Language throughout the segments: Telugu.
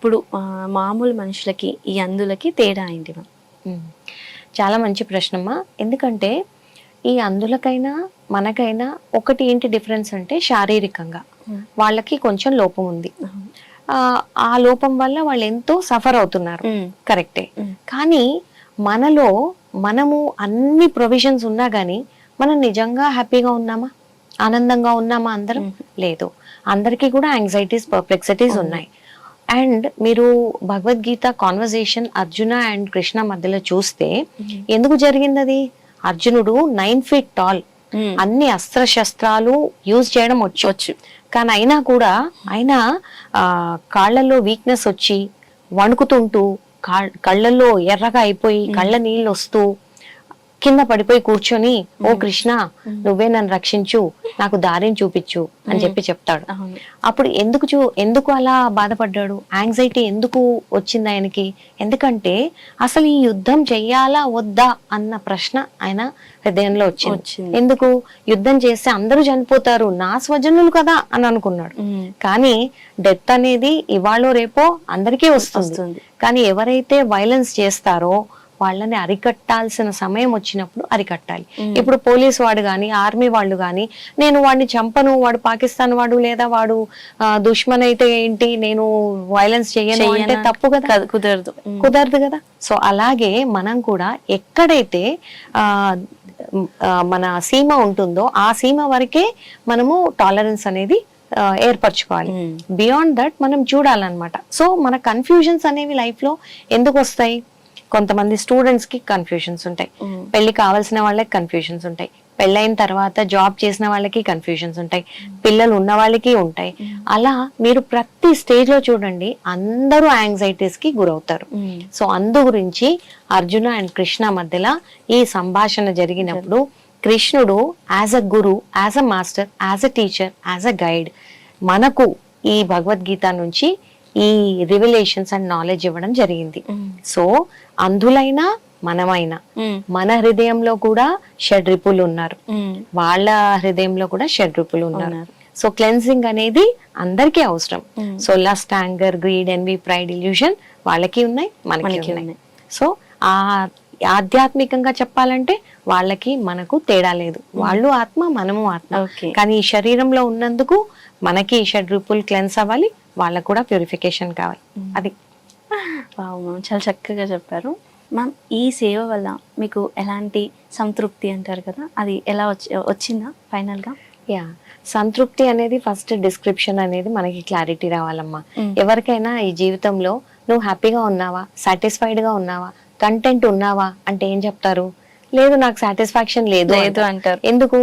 ఇప్పుడు మామూలు మనుషులకి ఈ అందులకి తేడా ఏంటి మ్యామ్? ఉమ్. చాలా మంచి ప్రశ్నమ్మా. ఎందుకంటే ఈ అందులకైనా మనకైనా ఒకటి ఏంటి డిఫరెన్స్ అంటే శారీరకంగా వాళ్ళకి కొంచెం లోపం ఉంది. ఆ లోపం వల్ల వాళ్ళు ఎంతో సఫర్ అవుతున్నారు, కరెక్టే. కానీ మనలో మనము అన్ని ప్రొవిజన్స్ ఉన్నా గానీ మనం నిజంగా హ్యాపీగా ఉన్నామా, ఆనందంగా ఉన్నామా? అందరం లేదు. అందరికీ కూడా యాంగ్జైటీస్, పర్ప్లెక్సిటీస్ ఉన్నాయి. అండ్ మీరు భగవద్గీత కాన్వర్సేషన్ అర్జున అండ్ కృష్ణ మధ్యలో చూస్తే ఎందుకు జరిగింది అది? అర్జునుడు 9 feet టాల్, అన్ని అస్త్ర శస్త్రాలు యూజ్ చేయడం వచ్చు. కానీ అయినా కూడా ఆయన కాళ్ళల్లో వీక్నెస్ వచ్చి వణుకుతుంటూ కళ్ళల్లో ఎర్రగా అయిపోయి కళ్ళ నీళ్ళు వస్తూ కింద పడిపోయి కూర్చొని, ఓ కృష్ణ నువ్వే నన్ను రక్షించు, నాకు దారిని చూపించు అని చెప్పి చెప్తాడు. అప్పుడు ఎందుకు అలా బాధపడ్డాడు? యాంగ్జైటీ ఎందుకు వచ్చింది ఆయనకి? ఎందుకంటే అసలు ఈ యుద్ధం చెయ్యాలా వద్దా అన్న ప్రశ్న ఆయన హృదయంలో వచ్చింది. ఎందుకు? యుద్ధం చేస్తే అందరూ చనిపోతారు, నా స్వజనులు కదా అని అనుకున్నాడు. కానీ డెత్ అనేది ఇవాళ రేపో అందరికీ వస్తుంది. కానీ ఎవరైతే వైలెన్స్ చేస్తారో వాళ్ళని అరికట్టాల్సిన సమయం వచ్చినప్పుడు అరికట్టాలి. ఇప్పుడు పోలీసు వాడు గాని, ఆర్మీ వాళ్ళు గాని, నేను వాడిని చంపను, వాడు పాకిస్తాన్ వాడు లేదా వాడు దుష్మన్ అయితే ఏంటి, నేను వైలెన్స్ చేయను అంటే తప్పు కదా, కుదరదు కదా. సో అలాగే మనం కూడా ఎక్కడైతే మన సీమ ఉంటుందో ఆ సీమ వరకే మనము టాలరెన్స్ అనేది ఏర్పరచుకోవాలి. బియాండ్ దట్ మనం చూడాలన్నమాట. సో మన కన్ఫ్యూజన్స్ అనేవి లైఫ్ లో ఎందుకు వస్తాయి? కొంతమంది స్టూడెంట్స్ కి కన్ఫ్యూజన్స్ ఉంటాయి, పెళ్లి కావాల్సిన వాళ్ళకి కన్ఫ్యూజన్స్ ఉంటాయి, పెళ్ళైన తర్వాత జాబ్ చేసిన వాళ్ళకి కన్ఫ్యూజన్స్ ఉంటాయి, పిల్లలు ఉన్న వాళ్ళకి ఉంటాయి. అలా మీరు ప్రతి స్టేజ్ లో చూడండి, అందరూ యాంగ్జైటీస్ కి గురవుతారు. సో అందు గురించి అర్జున అండ్ కృష్ణ మధ్యలో ఈ సంభాషణ జరిగినప్పుడు కృష్ణుడు as a Guru, as a master, as a teacher, as a guide మనకు ఈ భగవద్గీత నుంచి ఈ రివిలేషన్స్ అండ్ నాలెడ్జ్ ఇవ్వడం జరిగింది. సో అందులైనా మనమైనా మన హృదయంలో కూడా షడ్రిపులు ఉన్నారు, వాళ్ళ హృదయంలో కూడా షడ్రిపులు ఉన్నారు. సో క్లెన్సింగ్ అనేది అందరికీ అవసరం. So lust, anger, greed, envy, pride, illusion వాళ్ళకి ఉన్నాయి, మనకి ఉన్నాయి. సో ఆ ఆధ్యాత్మికంగా చెప్పాలంటే వాళ్ళకి మనకు తేడా లేదు. వాళ్ళు ఆత్మ, మనము ఆత్మ. కానీ ఈ శరీరంలో ఉన్నందుకు మనకి షడ్రూపులు క్లెన్స్ అవ్వాలి, వాళ్ళకు కూడా ప్యూరిఫికేషన్ కావాలి. అది చాలా చక్కగా చెప్పారు మ్యామ్. ఈ సేవ వల్ల మీకు ఎలాంటి సంతృప్తి అంటారు కదా, అది ఎలా వచ్చిందా ఫైనల్ గా? సంతృప్తి అనేది ఫస్ట్ డిస్క్రిప్షన్ అనేది మనకి క్లారిటీ రావాలమ్మా. ఎవరికైనా ఈ జీవితంలో నువ్వు హ్యాపీగా ఉన్నావా, సాటిస్ఫైడ్ గా ఉన్నావా, కంటెంట్ ఉన్నావా అంటే ఏం చెప్తారు? లేదు, నాకు సాటిస్ఫాక్షన్ లేదు అంటారు. ఎందుకు?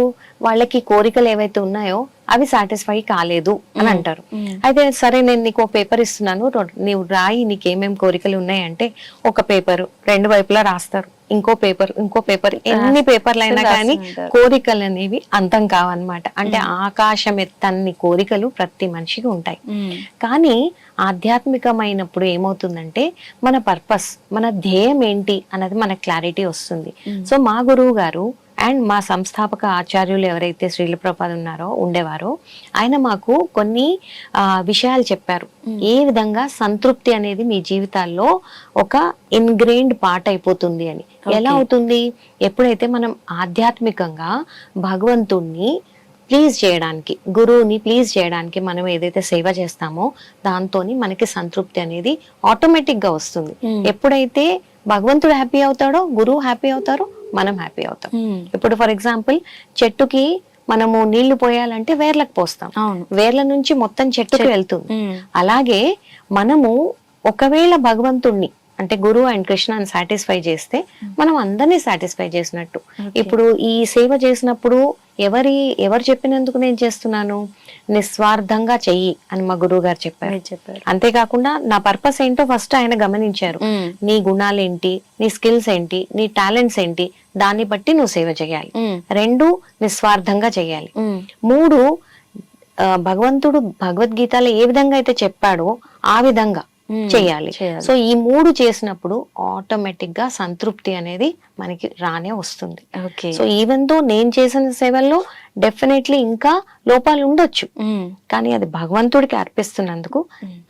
వాళ్ళకి కోరికలు ఏవైతే ఉన్నాయో అవి సాటిస్ఫై కాలేదు అని అంటారు. అయితే సరే, నేను నీకు పేపర్ ఇస్తున్నాను, నీవు రాయి, నీకేమేం కోరికలు ఉన్నాయంటే ఒక పేపర్ రెండు వైపులా రాస్తారు, ఇంకో పేపర్ ఎన్ని పేపర్లు అయినా కానీ కోరికలు అనేవి అంతం కావన్నమాట. అంటే ఆకాశం ఎత్తన్ని కోరికలు ప్రతి మనిషికి ఉంటాయి. కానీ ఆధ్యాత్మికమైనప్పుడు ఏమవుతుందంటే మన పర్పస్, మన ధ్యేయం ఏంటి అన్నది మనకు క్లారిటీ వస్తుంది. సో మా గురువు గారు అండ్ మా సంస్థాపక ఆచార్యులు ఎవరైతే శ్రీల ప్రభుపాద ఉండేవారో ఆయన మాకు కొన్ని విషయాలు చెప్పారు. ఏ విధంగా సంతృప్తి అనేది మీ జీవితాల్లో ఒక ఇన్గ్రెయిన్డ్ పార్ట్ అయిపోతుంది అని. ఎలా అవుతుంది? ఎప్పుడైతే మనం ఆధ్యాత్మికంగా భగవంతుణ్ణి ప్లీజ్ చేయడానికి, గురువుని ప్లీజ్ చేయడానికి మనం ఏదైతే సేవ చేస్తామో దాంతోని మనకి సంతృప్తి అనేది ఆటోమేటిక్ గా వస్తుంది. ఎప్పుడైతే భగవంతుడు హ్యాపీ అవుతాడో, గురువు హ్యాపీ అవుతారో, మనం హ్యాపీ అవుతాం. ఇప్పుడు ఫర్ ఎగ్జాంపుల్, చెట్టుకి మనము నీళ్లు పోయాలంటే వేర్లకు పోస్తాం, వేర్ల నుంచి మొత్తం చెట్టుకి వెళ్తుంది. అలాగే మనము ఒకవేళ భగవంతుణ్ణి అంటే గురువు అండ్ కృష్ణని సాటిస్ఫై చేస్తే మనం అందరినీ సాటిస్ఫై చేసినట్టు. ఇప్పుడు ఈ సేవ చేసినప్పుడు ఎవరు చెప్పినందుకు నేను చేస్తున్నాను? నిస్వార్థంగా చెయ్యి అని మా గురువు గారు చెప్పారు. అంతేకాకుండా నా పర్పస్ ఏంటో ఫస్ట్ ఆయన గమనించారు. నీ గుణాలేంటి, నీ స్కిల్స్ ఏంటి, నీ టాలెంట్స్ ఏంటి, దాన్ని బట్టి నువ్వు సేవ చేయాలి. 2, నిస్వార్థంగా చేయాలి. 3, భగవంతుడు భగవద్గీతలో ఏ విధంగా అయితే చెప్పాడో ఆ విధంగా చేయాలి. సో ఈ 3 చేసినప్పుడు ఆటోమేటిక్ గా సంతృప్తి అనేది మనకి రానే వస్తుంది. సో ఈవెన్ తో నేను చేసిన సేవల్లో డెఫినెట్లీ ఇంకా లోపాలు ఉండొచ్చు, కానీ అది భగవంతుడికి అర్పిస్తున్నందుకు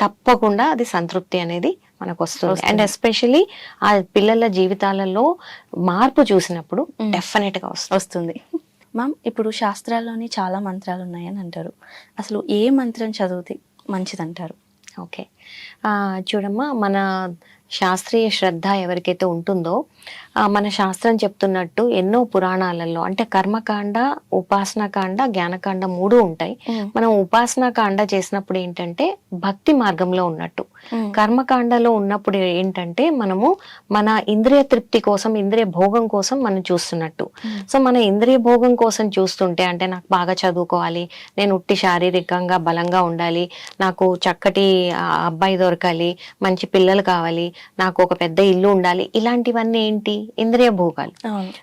తప్పకుండా అది సంతృప్తి అనేది మనకు వస్తుంది. అండ్ ఎస్పెషలీ ఆ పిల్లల జీవితాలలో మార్పు చూసినప్పుడు డెఫినెట్ గా వస్తుంది. మ్యామ్, ఇప్పుడు శాస్త్రాల్లోని చాలా మంత్రాలు ఉన్నాయని అంటారు. అసలు ఏ మంత్రం చదివితే మంచిదంటారు? ఓకే, చూడమ్మా, మన శాస్త్రీయ శ్రద్ధ ఎవరికైతే ఉంటుందో, మన శాస్త్రం చెప్తున్నట్టు ఎన్నో పురాణాలలో అంటే కర్మకాండ, ఉపాసనాకాండ, జ్ఞానకాండ 3 ఉంటాయి. మనం ఉపాసనాకాండ చేసినప్పుడు ఏంటంటే భక్తి మార్గంలో ఉన్నట్టు, కర్మకాండలో ఉన్నప్పుడు ఏంటంటే మనము మన ఇంద్రియ తృప్తి కోసం, ఇంద్రియ భోగం కోసం మనం చూస్తున్నట్టు. సో మన ఇంద్రియ భోగం కోసం చూస్తుంటే అంటే నాకు బాగా చదువుకోవాలి, నేను ఉట్టి శారీరకంగా బలంగా ఉండాలి, నాకు చక్కటి అబ్బాయి దొరకాలి, మంచి పిల్లలు కావాలి, నాకు ఒక పెద్ద ఇల్లు ఉండాలి, ఇలాంటివన్నీ ఏంటి? ఇంద్రియ భోగాలు.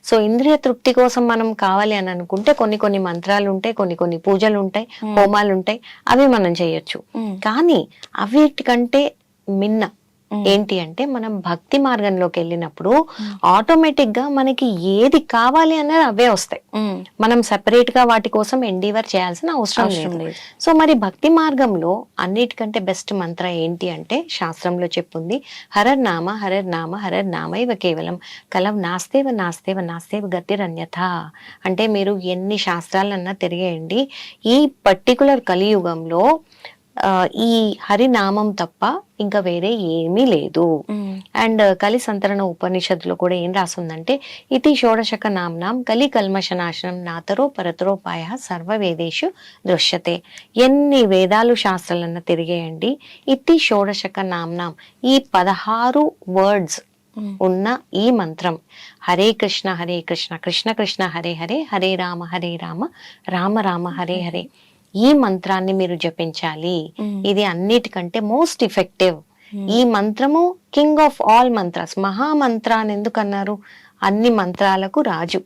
సో ఇంద్రియ తృప్తి కోసం మనం కావాలి అని అనుకుంటే కొన్ని మంత్రాలు ఉంటాయి, కొన్ని పూజలు ఉంటాయి, హోమాలు ఉంటాయి, అవి మనం చేయొచ్చు. కానీ అవిటికంటే మిన్న ఏంటి అంటే మనం భక్తి మార్గంలోకి వెళ్ళినప్పుడు ఆటోమేటిక్ గా మనకి ఏది కావాలి అనేది అవే వస్తాయి. మనం సెపరేట్ గా వాటి కోసం ఎండీవర్ చేయాల్సిన అవసరం లేదు. సో మరి భక్తి మార్గంలో అన్నిటికంటే బెస్ట్ మంత్ర ఏంటి అంటే శాస్త్రంలో చెప్పుంది, హరర్ నామ హరర్ నామ హరర్ నామ ఇవ కేవలం కలవ్ నాస్తేవ నాస్తేవ నాస్తేవ గతిరన్యథ. అంటే మీరు ఎన్ని శాస్త్రాలన్నా తిరిగేయండి, ఈ పర్టికులర్ కలియుగంలో ఈ హరినామం తప్ప ఇంకా వేరే ఏమీ లేదు. అండ్ కలి సంతరణ ఉపనిషత్తులో కూడా ఏం రాస్తుందంటే, ఇతి షోడశక నామ్నాం కలి కల్మషనాశనం నాతరో పరతరోపాయ సర్వ వేదేషు దృశ్యతే. ఎన్ని వేదాలు శాస్త్రాలన్నా తిరిగేయండి, ఇతి షోడశక నామ్నాం ఈ 16 వర్డ్స్ ఉన్న ఈ మంత్రం, హరే కృష్ణ కృష్ణ కృష్ణ హరే హరే, హరే రామ రామ రామ హరే హరే, ఈ మంత్రాన్ని మీరు జపించాలి. ఇది అన్నిటికంటే మోస్ట్ ఎఫెక్టివ్. ఈ మంత్రము కింగ్ ఆఫ్ ఆల్ మంత్రాస్, మహామంత్ర అని ఎందుకు అన్నారు? అన్ని మంత్రాలకు రాజు.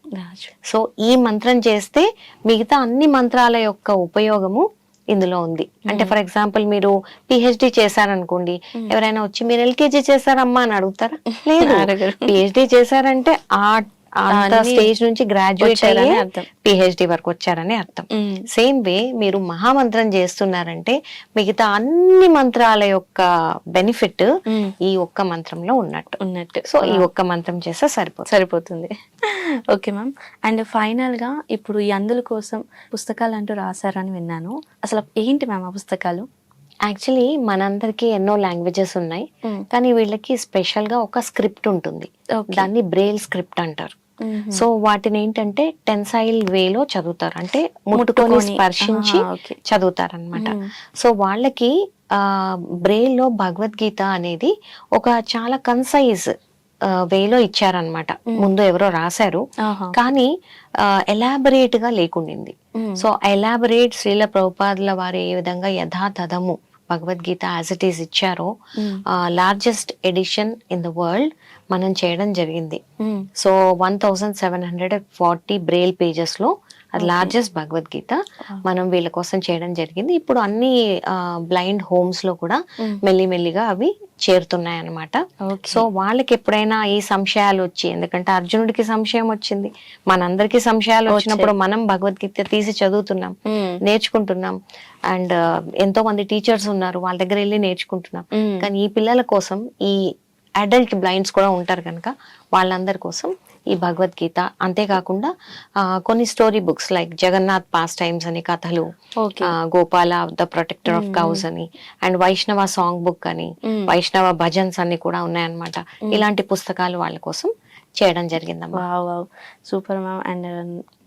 సో ఈ మంత్రం చేస్తే మిగతా అన్ని మంత్రాల యొక్క ఉపయోగము ఇందులో ఉంది. అంటే ఫర్ ఎగ్జాంపుల్ మీరు పిహెచ్డి చేశారనుకోండి, ఎవరైనా వచ్చి మీరు ఎల్కేజీ చేశారమ్మా అని అడుగుతారా? లేదు. పిహెచ్డి చేశారంటే అంత స్టేజ్ నుంచి గ్రాడ్యుయేట్ అయ్యి పిహెచ్డి వరకు వచ్చారని అర్థం. సేమ్ వే మీరు మహామంత్రం చేస్తున్నారంటే మిగతా అన్ని మంత్రాల యొక్క బెనిఫిట్ ఈ ఒక్క మంత్రంలో ఉన్నట్టు. సో ఈ ఒక్క మంత్రం చేస్తే సరిపోతుంది. ఓకే మ్యామ్, అండ్ ఫైనల్ గా ఇప్పుడు ఈ అందుల కోసం పుస్తకాలు అంటూ రాశారని విన్నాను. అసలు ఏంటి మ్యామ్ ఆ పుస్తకాలు? యాక్చువల్లీ మనందరికి ఎన్నో లాంగ్వేజెస్ ఉన్నాయి, కానీ వీళ్ళకి స్పెషల్ గా ఒక స్క్రిప్ట్ ఉంటుంది, దాన్ని బ్రెయిల్ స్క్రిప్ట్ అంటారు. సో వాటిని ఏంటంటే టెన్సైల్ వేలో చదువుతారు, అంటే ముట్టుకొని స్పర్శించి చదువుతారు అనమాట. సో వాళ్ళకి బ్రెయిల్ లో భగవద్గీత అనేది ఒక చాలా కన్సైజ్ వేలో ఇచ్చారనమాట. ముందు ఎవరో రాశారు, కానీ ఎలాబరేట్ గా లేకుండింది. సో ఎలాబరేట్ శ్రీల ప్రభుపాదుల వారు ఏ విధంగా యథాతథము భగవద్గీత యాజ్ ఇట్ ఈస్ ఇచ్చారో, largest edition in the world మనం చేయడం జరిగింది. సో 1740 బ్రెయిల్ పేజెస్ లో అది లార్జెస్ట్ భగవద్గీత మనం వీళ్ళ కోసం చేయడం జరిగింది. ఇప్పుడు అన్ని బ్లైండ్ హోమ్స్ లో కూడా మెల్లిమెల్లిగా అవి చేరుతున్నాయి అన్నమాట. సో వాళ్ళకి ఎప్పుడైనా ఈ సంశయాలు వచ్చి, ఎందుకంటే అర్జునుడికి సంశయం వచ్చింది, మనందరికి సంశయాలు వచ్చినప్పుడు మనం భగవద్గీత తీసి చదువుతున్నాం, నేర్చుకుంటున్నాం, అండ్ ఎంతో మంది టీచర్స్ ఉన్నారు, వాళ్ళ దగ్గర వెళ్ళి నేర్చుకుంటున్నాం. కానీ ఈ పిల్లల కోసం, ఈ అడల్ట్ బ్లైండ్స్ కూడా ఉంటారు కనుక వాళ్ళందరి కోసం ఈ భగవద్గీత, అంతేకాకుండా కొన్ని story books like Jagannadh pass times అని కథలు, Gopala the protector of cows అని, అండ్ వైష్ణవ సాంగ్ బుక్ అని, వైష్ణవ భజన్స్ అన్ని కూడా ఉన్నాయన్నమాట. ఇలాంటి పుస్తకాలు వాళ్ళ కోసం చేయడం జరిగిందమ్మా. Super ma'am. అండ్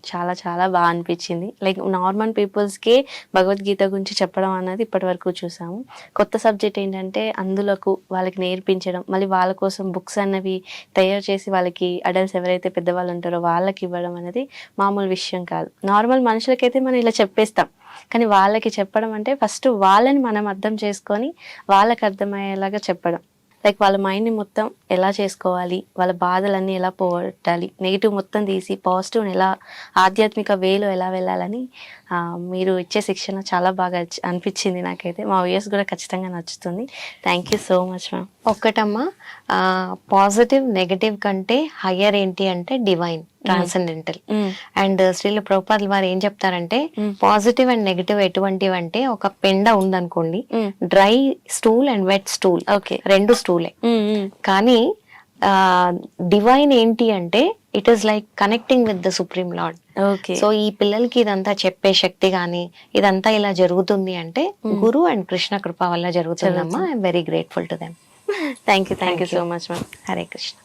చాలా చాలా బాగా అనిపించింది. లైక్ నార్మల్ పీపుల్స్కి భగవద్గీత గురించి చెప్పడం అన్నది ఇప్పటి వరకు చూసాము. కొత్త సబ్జెక్ట్ ఏంటంటే అందులకు వాళ్ళకి నేర్పించడం, మళ్ళీ వాళ్ళ కోసం బుక్స్ అన్నవి తయారు చేసి వాళ్ళకి అడల్ట్స్ ఎవరైతే పెద్దవాళ్ళు ఉంటారో వాళ్ళకి ఇవ్వడం అనేది మామూలు విషయం కాదు. నార్మల్ మనుషులకైతే మనం ఇలా చెప్పేస్తాం, కానీ వాళ్ళకి చెప్పడం అంటే ఫస్ట్ వాళ్ళని మనం అర్థం చేసుకొని వాళ్ళకి అర్థమయ్యేలాగా చెప్పడం. లైక్ వాళ్ళ మైండ్ని మొత్తం ఎలా చేసుకోవాలి, వాళ్ళ బాధలన్నీ ఎలా పోగొట్టాలి, నెగిటివ్ మొత్తం తీసి పాజిటివ్ని ఎలా ఆధ్యాత్మిక వేలో ఎలా వెళ్ళాలని మీరు ఇచ్చే శిక్షణ చాలా బాగా అనిపించింది నాకైతే. మా వ్యూయర్స్ కూడా ఖచ్చితంగా నచ్చుతుంది. Thank you so much ma'am. ఒక్కటమ్మా, పాజిటివ్ నెగటివ్ కంటే హయ్యర్ ఏంటి అంటే డివైన్, ట్రాన్సెండెంటల్. అండ్ శ్రీల ప్రభుపాదుల వారు ఏం చెప్తారంటే పాజిటివ్ అండ్ నెగటివ్ ఎటువంటివి అంటే ఒక పెండ ఉందనుకోండి, dry stool and wet stool, okay, రెండు స్టూలే. కానీ డివైన్ ఏంటి అంటే it is like connecting with the supreme lord. Okay. So ఈ పిల్లలకి ఇదంతా చెప్పే శక్తి గానీ ఇదంతా ఇలా జరుగుతుంది అంటే గురు అండ్ కృష్ణ కృప వల్ల జరుగుతుందమ్మా. I am very grateful to them. Thank you so much ma'am. Hare Krishna.